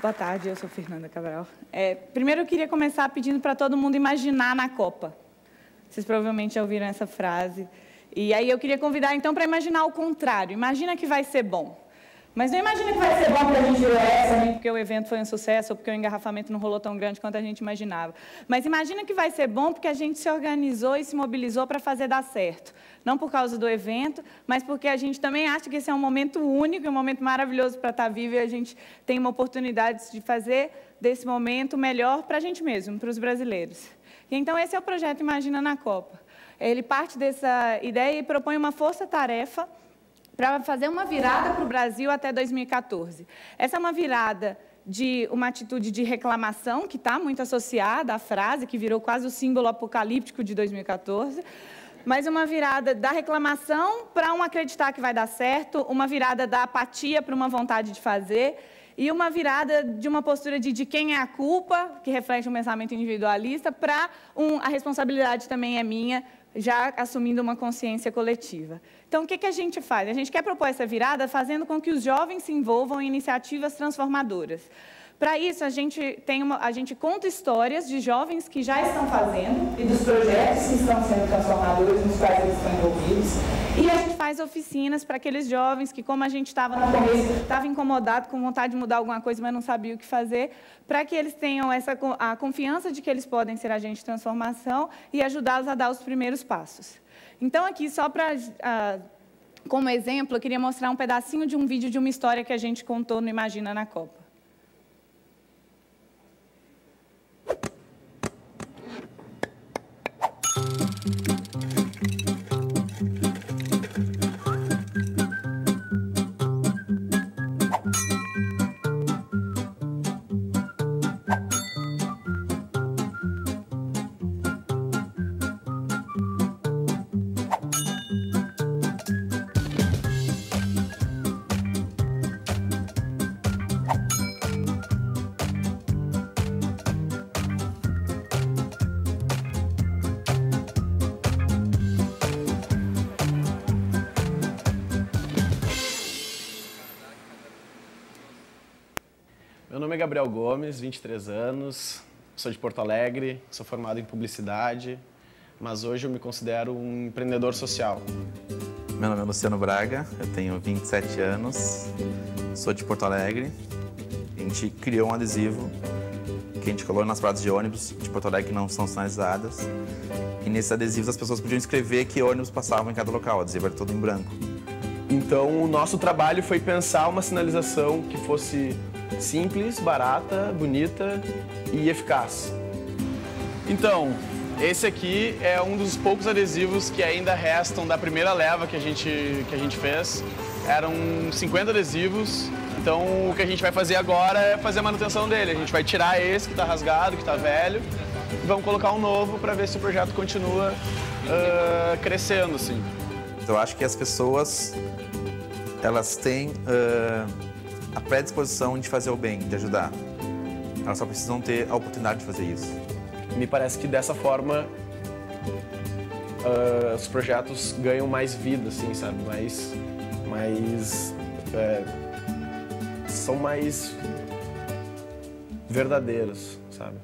Boa tarde, eu sou Fernanda Cabral. Primeiro eu queria começar pedindo para todo mundo imaginar na Copa. Vocês provavelmente já ouviram essa frase. E aí eu queria convidar então para imaginar o contrário. Imagina que vai ser bom. Mas não imagina que vai ser bom porque a gente virou essa, nem porque o evento foi um sucesso, ou porque o engarrafamento não rolou tão grande quanto a gente imaginava. Mas imagina que vai ser bom porque a gente se organizou e se mobilizou para fazer dar certo. Não por causa do evento, mas porque a gente também acha que esse é um momento único, um momento maravilhoso para estar vivo, e a gente tem uma oportunidade de fazer desse momento melhor para a gente mesmo, para os brasileiros. E então esse é o projeto Imagina na Copa. Ele parte dessa ideia e propõe uma força-tarefa para fazer uma virada para o Brasil até 2014. Essa é uma virada de uma atitude de reclamação, que está muito associada à frase, que virou quase o símbolo apocalíptico de 2014, mas uma virada da reclamação para um acreditar que vai dar certo, uma virada da apatia para uma vontade de fazer, e uma virada de uma postura de quem é a culpa, que reflete um pensamento individualista, para a responsabilidade também é minha, já assumindo uma consciência coletiva. Então, o que a gente faz? A gente quer propor essa virada fazendo com que os jovens se envolvam em iniciativas transformadoras. Para isso, a gente conta histórias de jovens que já estão fazendo e dos projetos que estão sendo transformadores nos quais eles estão envolvidos. E a gente faz oficinas para aqueles jovens que, como a gente estava no começo, estava incomodado, com vontade de mudar alguma coisa, mas não sabia o que fazer, para que eles tenham a confiança de que eles podem ser agentes de transformação e ajudá-los a dar os primeiros passos. Então, aqui, só como exemplo, eu queria mostrar um pedacinho de um vídeo de uma história que a gente contou no Imagina na Copa. Meu nome é Gabriel Gomes, 23 anos, sou de Porto Alegre, sou formado em publicidade, mas hoje eu me considero um empreendedor social. Meu nome é Luciano Braga, eu tenho 27 anos, sou de Porto Alegre. A gente criou um adesivo que a gente colou nas paradas de ônibus de Porto Alegre que não são sinalizadas. E nesses adesivos as pessoas podiam escrever que ônibus passavam em cada local, o adesivo era todo em branco. Então o nosso trabalho foi pensar uma sinalização que fosse simples, barata, bonita e eficaz. Então, esse aqui é um dos poucos adesivos que ainda restam da primeira leva que a gente fez. Eram 50 adesivos, então o que a gente vai fazer agora é fazer a manutenção dele. A gente vai tirar esse que está rasgado, que está velho, e vamos colocar um novo para ver se o projeto continua crescendo, assim. Então, eu acho que as pessoas, elas têm a predisposição de fazer o bem, de ajudar. Elas só precisam ter a oportunidade de fazer isso. Me parece que dessa forma os projetos ganham mais vida, assim, sabe? São mais verdadeiros, sabe?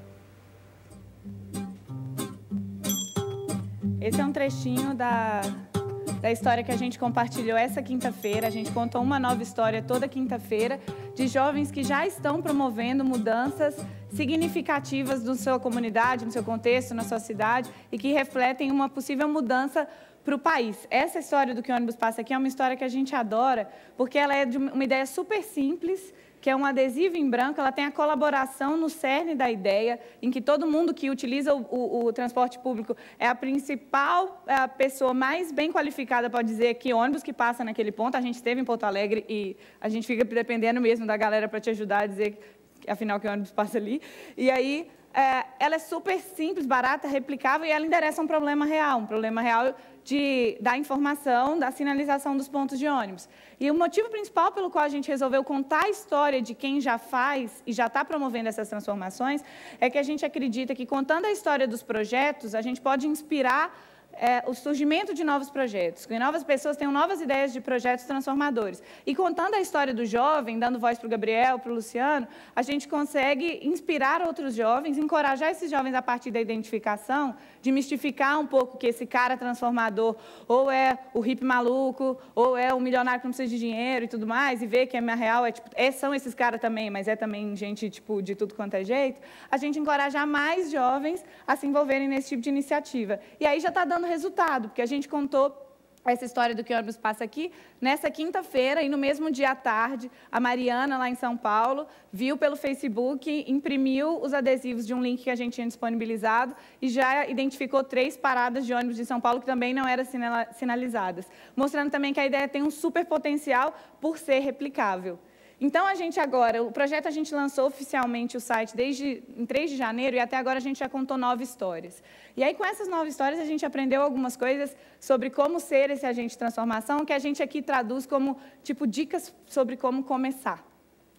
Esse é um trechinho da história que a gente compartilhou essa quinta-feira. A gente contou uma nova história toda quinta-feira de jovens que já estão promovendo mudanças significativas na sua comunidade, no seu contexto, na sua cidade, e que refletem uma possível mudança para o país. Essa história do Que Ônibus Passa Aqui é uma história que a gente adora, porque ela é de uma ideia super simples, que é um adesivo em branco. Ela tem a colaboração no cerne da ideia, em que todo mundo que utiliza o transporte público é a principal pessoa mais bem qualificada para dizer que ônibus que passa naquele ponto. A gente esteve em Porto Alegre e a gente fica dependendo mesmo da galera para te ajudar a dizer, afinal, que ônibus passa ali. E aí, ela é super simples, barata, replicável, e ela endereça um problema real da informação, da sinalização dos pontos de ônibus. E o motivo principal pelo qual a gente resolveu contar a história de quem já faz e já está promovendo essas transformações é que a gente acredita que, contando a história dos projetos, a gente pode inspirar o surgimento de novos projetos, que novas pessoas tenham novas ideias de projetos transformadores. E contando a história do jovem, dando voz para o Gabriel, para o Luciano, a gente consegue inspirar outros jovens, encorajar esses jovens a partir da identificação, de mistificar um pouco que esse cara transformador ou é o hippie maluco, ou é o milionário que não precisa de dinheiro e tudo mais, e ver que a minha real são esses caras também, mas é também gente tipo, de tudo quanto é jeito, a gente encorajar mais jovens a se envolverem nesse tipo de iniciativa. E aí já está dando resultado, porque a gente contou essa história do Que Ônibus Passa Aqui nessa quinta-feira, e no mesmo dia à tarde, a Mariana, lá em São Paulo, viu pelo Facebook, imprimiu os adesivos de um link que a gente tinha disponibilizado e já identificou 3 paradas de ônibus de São Paulo que também não eram sinalizadas, mostrando também que a ideia tem um super potencial por ser replicável. Então, a gente agora, o projeto a gente lançou oficialmente o site em 3 de janeiro, e até agora a gente já contou 9 histórias. E aí, com essas 9 histórias, a gente aprendeu algumas coisas sobre como ser esse agente de transformação, que a gente aqui traduz como, tipo, dicas sobre como começar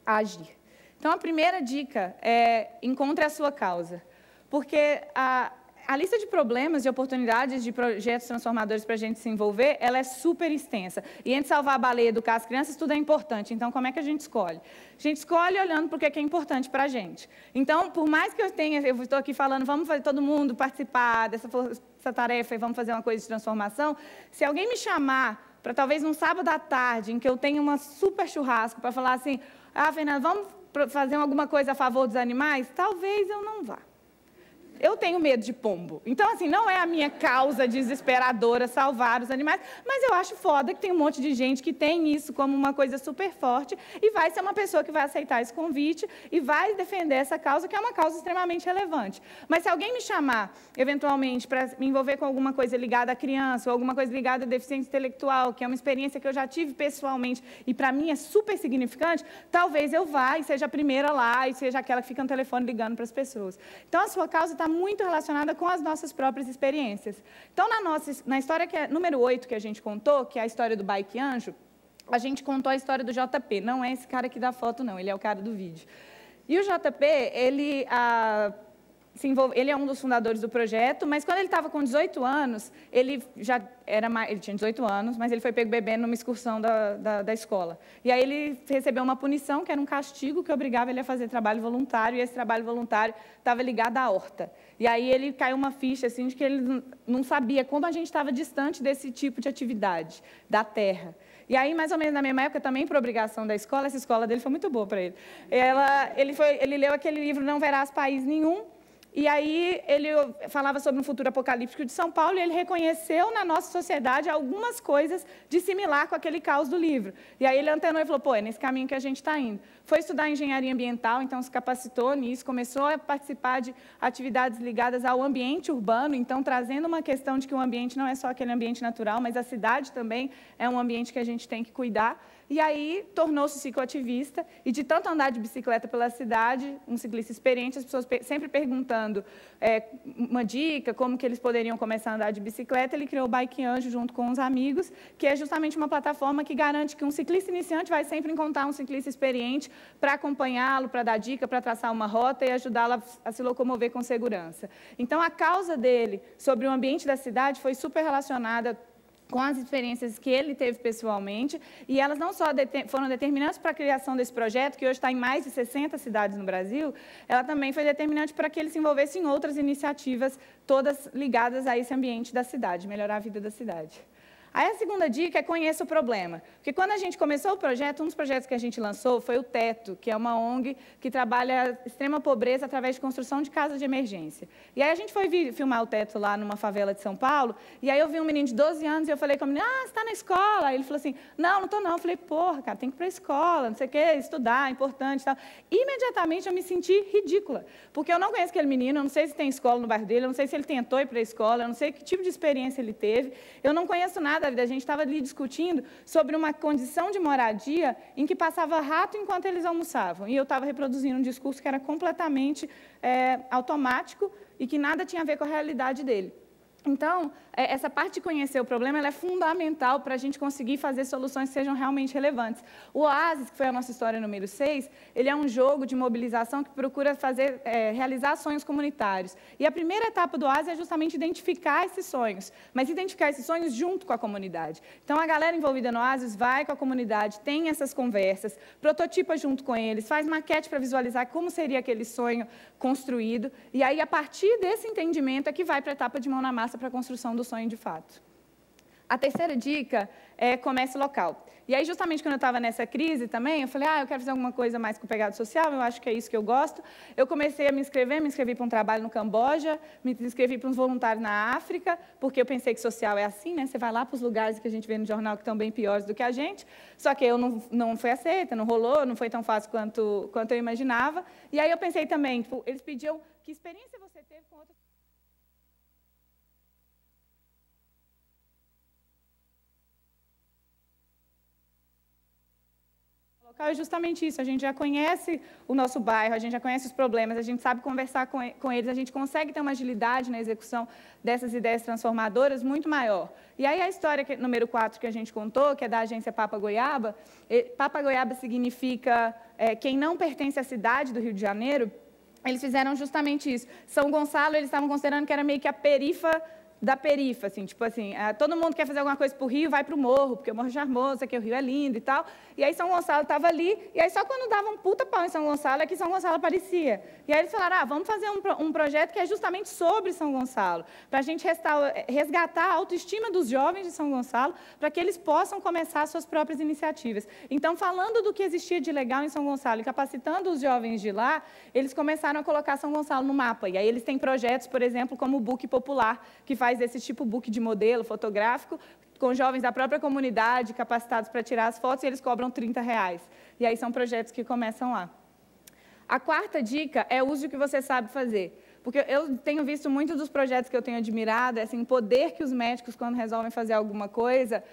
a agir. Então, a primeira dica é: encontre a sua causa. Porque a lista de problemas e oportunidades de projetos transformadores para a gente se envolver, ela é super extensa. E entre salvar a baleia e educar as crianças, tudo é importante. Então, como é que a gente escolhe? A gente escolhe olhando para o que é importante para a gente. Então, por mais que eu estou aqui falando, vamos fazer todo mundo participar dessa tarefa e vamos fazer uma coisa de transformação, se alguém me chamar para talvez num sábado à tarde, em que eu tenho uma super churrasco, para falar assim: Fernanda, vamos fazer alguma coisa a favor dos animais? Talvez eu não vá. Eu tenho medo de pombo. Então, assim, não é a minha causa desesperadora salvar os animais, mas eu acho foda que tem um monte de gente que tem isso como uma coisa super forte e vai ser uma pessoa que vai aceitar esse convite e vai defender essa causa, que é uma causa extremamente relevante. Mas se alguém me chamar, eventualmente, para me envolver com alguma coisa ligada à criança ou alguma coisa ligada à deficiência intelectual, que é uma experiência que eu já tive pessoalmente e, para mim, é super significante, talvez eu vá e seja a primeira lá e seja aquela que fica no telefone ligando para as pessoas. Então, a sua causa está muito relacionada com as nossas próprias experiências. Então, na história que é número 8 que a gente contou, que é a história do Bike Anjo, a gente contou a história do JP. Não é esse cara aqui da foto, não. Ele é o cara do vídeo. E o JP, ele é um dos fundadores do projeto, mas quando ele estava com 18 anos, ele tinha 18 anos, mas ele foi pego bebendo numa excursão da escola. E aí ele recebeu uma punição, que era um castigo que obrigava ele a fazer trabalho voluntário, e esse trabalho voluntário estava ligado à horta. E aí ele caiu uma ficha assim, de que ele não sabia como a gente estava distante desse tipo de atividade, da terra. E aí, mais ou menos na mesma época, também por obrigação da escola, essa escola dele foi muito boa para ele. Ele leu aquele livro Não Verás País Nenhum, e aí ele falava sobre um futuro apocalíptico de São Paulo, e ele reconheceu na nossa sociedade algumas coisas de similar com aquele caos do livro. E aí ele antenou e falou: pô, é nesse caminho que a gente está indo. Foi estudar engenharia ambiental, então se capacitou nisso, começou a participar de atividades ligadas ao ambiente urbano, então trazendo uma questão de que o ambiente não é só aquele ambiente natural, mas a cidade também é um ambiente que a gente tem que cuidar. E aí tornou-se cicloativista, e de tanto andar de bicicleta pela cidade, um ciclista experiente, as pessoas sempre perguntando uma dica, como que eles poderiam começar a andar de bicicleta, ele criou o Bike Anjo junto com os amigos, que é justamente uma plataforma que garante que um ciclista iniciante vai sempre encontrar um ciclista experiente para acompanhá-lo, para dar dica, para traçar uma rota e ajudá-lo a se locomover com segurança. Então, a causa dele sobre o ambiente da cidade foi super relacionada com as experiências que ele teve pessoalmente, e elas não só foram determinantes para a criação desse projeto, que hoje está em mais de 60 cidades no Brasil, ela também foi determinante para que ele se envolvesse em outras iniciativas, todas ligadas a esse ambiente da cidade, melhorar a vida da cidade. Aí a segunda dica é: conheça o problema. Porque quando a gente começou o projeto, um dos projetos que a gente lançou foi o Teto, que é uma ONG que trabalha extrema pobreza através de construção de casas de emergência. E aí a gente foi filmar o Teto lá numa favela de São Paulo, e aí eu vi um menino de 12 anos e eu falei com o menino: você está na escola? Aí ele falou assim: não estou não. Eu falei: porra, cara, tem que ir para a escola, não sei o quê, estudar, é importante e tal. Imediatamente eu me senti ridícula, porque eu não conheço aquele menino, eu não sei se tem escola no bairro dele, eu não sei se ele tentou ir para a escola, eu não sei que tipo de experiência ele teve, eu não conheço nada da vida. A gente estava ali discutindo sobre uma condição de moradia em que passava rato enquanto eles almoçavam. E eu estava reproduzindo um discurso que era completamente automático e que nada tinha a ver com a realidade dele. Então, essa parte de conhecer o problema ela é fundamental para a gente conseguir fazer soluções que sejam realmente relevantes. O Oasis, que foi a nossa história número 6, ele é um jogo de mobilização que procura realizar sonhos comunitários. E a primeira etapa do Oasis é justamente identificar esses sonhos, mas identificar esses sonhos junto com a comunidade. Então, a galera envolvida no Oasis vai com a comunidade, tem essas conversas, prototipa junto com eles, faz maquete para visualizar como seria aquele sonho construído, e aí, a partir desse entendimento, é que vai para a etapa de mão na massa para a construção do sonho de fato. A terceira dica é comércio local. E aí, justamente quando eu estava nessa crise também, eu falei, eu quero fazer alguma coisa mais com pegada social, eu acho que é isso que eu gosto. Eu comecei a me inscrevi para um trabalho no Camboja, me inscrevi para uns voluntários na África, porque eu pensei que social é assim, né? Você vai lá para os lugares que a gente vê no jornal que estão bem piores do que a gente, só que eu não fui aceita, não rolou, não foi tão fácil quanto eu imaginava. E aí eu pensei também, tipo, eles pediam que experiência você teve com outras. É justamente isso, a gente já conhece o nosso bairro, a gente já conhece os problemas, a gente sabe conversar com eles, a gente consegue ter uma agilidade na execução dessas ideias transformadoras muito maior. E aí a história número 4 que a gente contou, que é da agência Papa Goiaba, Papa Goiaba significa quem não pertence à cidade do Rio de Janeiro, eles fizeram justamente isso. São Gonçalo, eles estavam considerando que era meio que a perifa da perifa, assim, tipo assim, todo mundo quer fazer alguma coisa para o Rio, vai para o morro, porque o Morro é charmoso, que o Rio é lindo e tal. E aí São Gonçalo estava ali, e aí só quando dava um puta pau em São Gonçalo é que São Gonçalo aparecia. E aí eles falaram, vamos fazer um projeto que é justamente sobre São Gonçalo, para a gente resgatar a autoestima dos jovens de São Gonçalo, para que eles possam começar suas próprias iniciativas. Então, falando do que existia de legal em São Gonçalo e capacitando os jovens de lá, eles começaram a colocar São Gonçalo no mapa. E aí eles têm projetos, por exemplo, como o Book Popular, que faz esse tipo book de modelo fotográfico, com jovens da própria comunidade, capacitados para tirar as fotos, e eles cobram R$30. E aí são projetos que começam lá. A quarta dica é use o que você sabe fazer. Porque eu tenho visto muitos dos projetos que eu tenho admirado, assim, o poder que os médicos, quando resolvem fazer alguma coisa,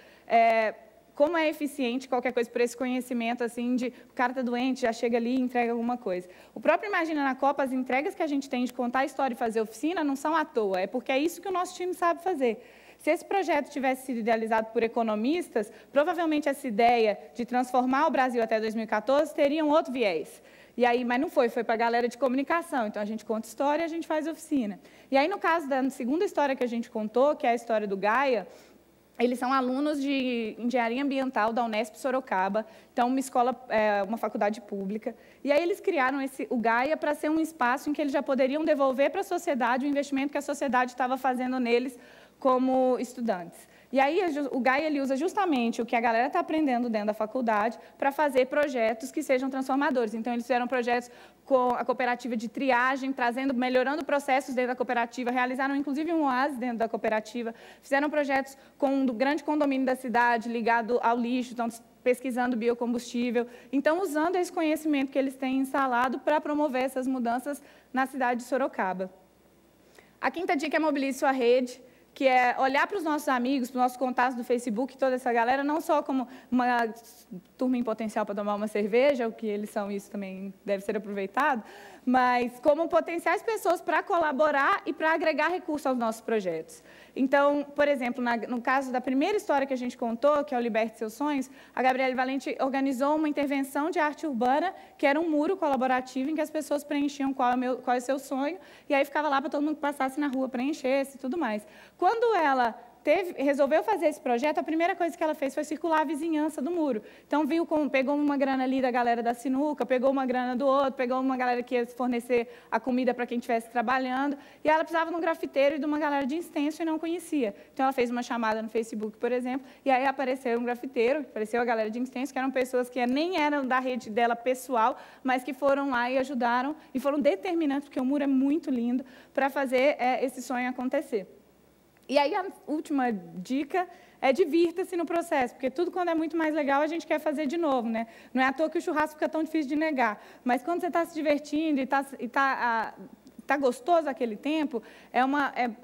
como é eficiente qualquer coisa por esse conhecimento, assim, de o cara está doente, já chega ali e entrega alguma coisa. O próprio Imagina na Copa, as entregas que a gente tem de contar a história e fazer oficina não são à toa, é porque é isso que o nosso time sabe fazer. Se esse projeto tivesse sido idealizado por economistas, provavelmente essa ideia de transformar o Brasil até 2014 teria um outro viés. E aí, mas não foi para a galera de comunicação. Então, a gente conta história e a gente faz oficina. E aí, no caso da segunda história que a gente contou, que é a história do Gaia, eles são alunos de engenharia ambiental da Unesp Sorocaba, então uma escola, uma faculdade pública. E aí eles criaram o Gaia para ser um espaço em que eles já poderiam devolver para a sociedade o investimento que a sociedade estava fazendo neles como estudantes. E aí o Gaia ele usa justamente o que a galera está aprendendo dentro da faculdade para fazer projetos que sejam transformadores. Então, eles fizeram projetos com a cooperativa de triagem, melhorando processos dentro da cooperativa, realizaram inclusive um oásis dentro da cooperativa, fizeram projetos com um grande condomínio da cidade ligado ao lixo, então pesquisando biocombustível. Então, usando esse conhecimento que eles têm instalado para promover essas mudanças na cidade de Sorocaba. A quinta dica é mobilize sua rede, que é olhar para os nossos amigos, para os nossos contatos do Facebook, toda essa galera, não só como uma turma em potencial para tomar uma cerveja, o que eles são, isso também deve ser aproveitado, mas como potenciais pessoas para colaborar e para agregar recursos aos nossos projetos. Então, por exemplo, no caso da primeira história que a gente contou, que é o Liberte Seus Sonhos, a Gabriele Valente organizou uma intervenção de arte urbana, que era um muro colaborativo em que as pessoas preenchiam qual é o seu sonho, e aí ficava lá para todo mundo que passasse na rua preenchesse e tudo mais. Quando ela resolveu fazer esse projeto, a primeira coisa que ela fez foi circular a vizinhança do muro. Então, pegou uma grana ali da galera da sinuca, pegou uma grana do outro, pegou uma galera que ia fornecer a comida para quem estivesse trabalhando, e ela precisava de um grafiteiro e de uma galera de extenso e não conhecia. Então, ela fez uma chamada no Facebook, por exemplo, e aí apareceu um grafiteiro, apareceu a galera de extenso, que eram pessoas que nem eram da rede dela pessoal, mas que foram lá e ajudaram, e foram determinantes, porque o muro é muito lindo, para fazer esse sonho acontecer. E aí, a última dica é divirta-se no processo, porque tudo, quando é muito mais legal, a gente quer fazer de novo, né? Não é à toa que o churrasco fica tão difícil de negar, mas quando você está se divertindo e está gostoso aquele tempo,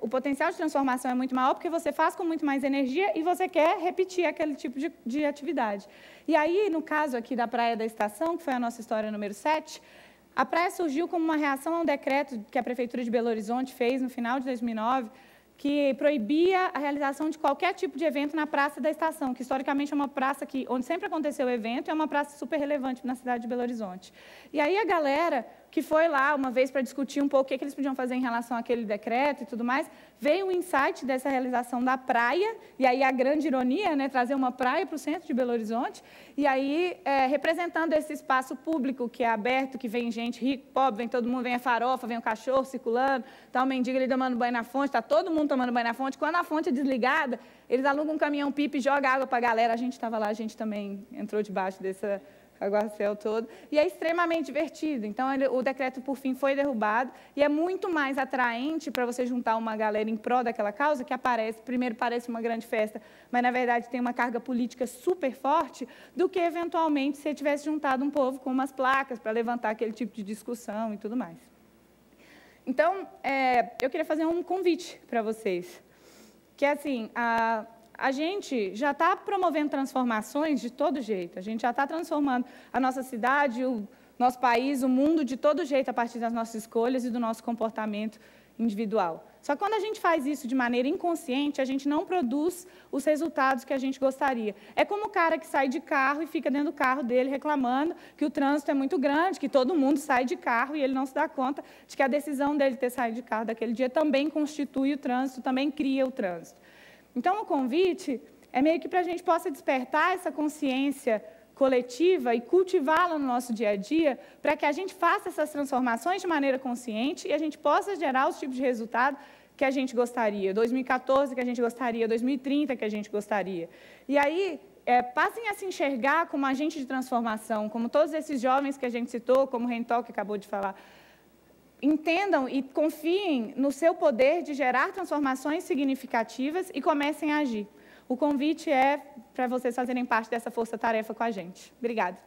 o potencial de transformação é muito maior, porque você faz com muito mais energia e você quer repetir aquele tipo de atividade. E aí, no caso aqui da Praia da Estação, que foi a nossa história número 7, a praia surgiu como uma reação a um decreto que a Prefeitura de Belo Horizonte fez no final de 2009, que proibia a realização de qualquer tipo de evento na Praça da Estação, que historicamente é uma praça onde sempre aconteceu o evento e é uma praça super relevante na cidade de Belo Horizonte. E aí a galera que foi lá uma vez para discutir um pouco o que eles podiam fazer em relação àquele decreto e tudo mais, veio o insight dessa realização da praia, e aí a grande ironia, né, trazer uma praia para o centro de Belo Horizonte, e aí representando esse espaço público que é aberto, que vem gente rica, pobre, vem todo mundo, vem a farofa, vem o cachorro circulando, está o mendigo ali tomando banho na fonte, está todo mundo tomando banho na fonte. Quando a fonte é desligada, eles alugam um caminhão-pipa e jogam água para a galera. A gente estava lá, a gente também entrou debaixo dessa aguacel todo, e é extremamente divertido. Então, o decreto, por fim, foi derrubado, e é muito mais atraente para você juntar uma galera em prol daquela causa, que primeiro parece uma grande festa, mas, na verdade, tem uma carga política super forte, do que, eventualmente, se tivesse juntado um povo com umas placas para levantar aquele tipo de discussão e tudo mais. Então, eu queria fazer um convite para vocês, que é assim, a gente já está promovendo transformações de todo jeito, a gente já está transformando a nossa cidade, o nosso país, o mundo de todo jeito a partir das nossas escolhas e do nosso comportamento individual. Só que quando a gente faz isso de maneira inconsciente, a gente não produz os resultados que a gente gostaria. É como o cara que sai de carro e fica dentro do carro dele reclamando que o trânsito é muito grande, que todo mundo sai de carro e ele não se dá conta de que a decisão dele ter saído de carro daquele dia também constitui o trânsito, também cria o trânsito. Então, o convite é meio que para a gente possa despertar essa consciência coletiva e cultivá-la no nosso dia a dia, para que a gente faça essas transformações de maneira consciente e a gente possa gerar os tipos de resultado que a gente gostaria. 2014 que a gente gostaria, 2030 que a gente gostaria. E aí, passem a se enxergar como agente de transformação, como todos esses jovens que a gente citou, como o Rental, que acabou de falar. Entendam e confiem no seu poder de gerar transformações significativas e comecem a agir. O convite é para vocês fazerem parte dessa força-tarefa com a gente. Obrigada.